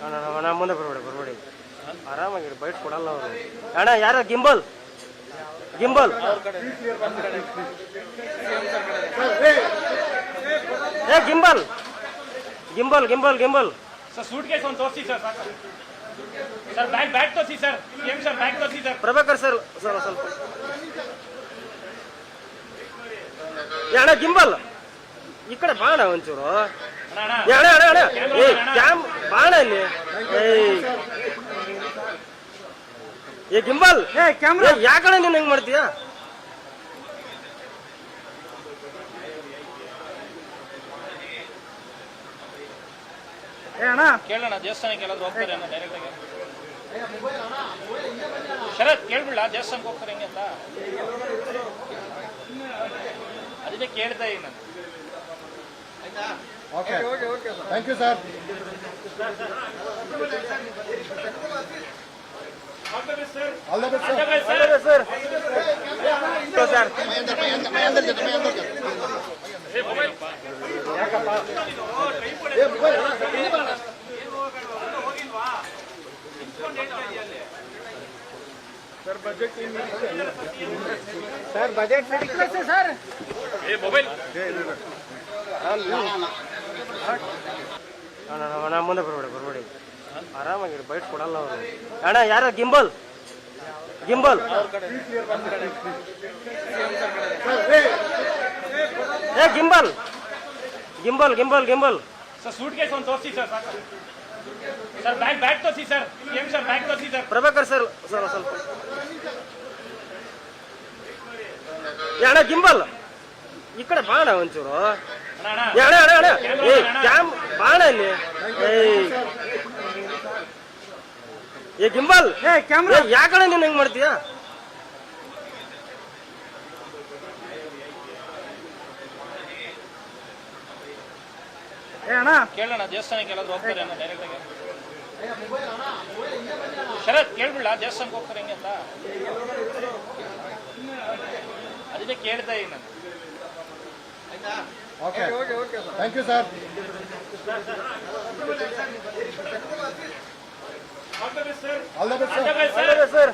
ಅಣ್ಣ ಮುಂದೆ ಬರ್ಬೇಡಿ ಆರಾಮಾಗಿರಿ, ಬೈಟ್ ಕೊಡಲ್ಲ ಅವರು. ಅಣ್ಣ ಯಾರ ಗಿಂಬಲ್ ಏ ಗಿಂಬಲ್ ಸರ್ ಸೂಟ್ ಕೇಸ್ ಒಂದು ತೋರಿಸಿ ಸರ್. ಸರ್ ಬ್ಯಾಗ್ ತೋರಿಸಿ ಸರ್. ಏನ್ ಸರ್ ಬ್ಯಾಗ್ ತೋರಿಸಿ ಸರ್. ಪ್ರಭಾಕರ್ ಸರ್ ಸ್ವಲ್ಪ ಅಣ್ಣ ಗಿಂಬಲ್ ಈ ಕಡೆ ಬಾಣ ಒಂಚೂರು. ಬಾಣ ಇಲ್ಲಿ ಏ ಗಿಂಬಲ್ ಯಾಕಡೆ ನೀನ್ ಹೆಂಗ್ ಮಾಡ್ತೀಯ? ಕೇಳೋಣ ದೇವಸ್ಥಾನಕ್ಕೆ ಎಲ್ಲಾದ್ರೂ ಹೋಗ್ತಾರೆ ಅನ್ನೋ ಡೈರೆಕ್ಟ್ ಆಗಿ. ಶರತ್ ಕೇಳ್ಬಿಡ್ಲ ದೇವಸ್ಥಾನಕ್ಕೆ ಹೋಗ್ತಾರೆ ಹೆಂಗೆ ಅಂತ, ಅದಕ್ಕೆ ಕೇಳ್ತಾ ಇದ್ದೀನಿ ನಾನು. Okay thank you sir. All the best sir. Sir budget sir mobile ಅಣ್ಣ ಮುಂದೆ ಬರ್ಬೇಡಿ ಆರಾಮಾಗಿರಿ, ಬೈಟ್ ಕೊಡಲ್ಲ ಅವರು. ಅಣ್ಣ ಯಾರ ಗಿಂಬಲ್ ಏ ಗಿಂಬಲ್ ಸರ್ ಸೂಟ್ ಕೇಸ್ ಒಂದು ತೋರಿಸಿ ಸರ್. ಸರ್ ಬ್ಯಾಗ್ ತೋರಿಸಿ ಸರ್. ಏನ್ ಸರ್ ಬ್ಯಾಗ್ ತೋರಿಸಿ ಸರ್. ಪ್ರಭಾಕರ್ ಸರ್ ಸ್ವಲ್ಪ ಅಣ್ಣ ಗಿಂಬಲ್ ಈ ಕಡೆ ಬಾಣ ಒಂಚೂರು. ಬಾಣ ಇಲ್ಲಿ ಏ ಗಿಂಬಲ್ ಯಾಕಡೆ ನೀನ್ ಹೆಂಗ್ ಮಾಡ್ತೀಯ? ಕೇಳೋಣ ದೇವಸ್ಥಾನಕ್ಕೆ ಎಲ್ಲಾದ್ರೂ ಹೋಗ್ತಾರೆ ಅನ್ನೋ ಡೈರೆಕ್ಟ್ ಆಗಿ. ಶರತ್ ಕೇಳ್ಬಿಡ್ಲ ದೇವಸ್ಥಾನಕ್ಕೆ ಹೋಗ್ತಾರೆ ಹೆಂಗೆ ಅಂತ, ಅದಕ್ಕೆ ಕೇಳ್ತಾ ಇದ್ದೀನಿ ನಾನು. Okay thank you sir. All the best sir.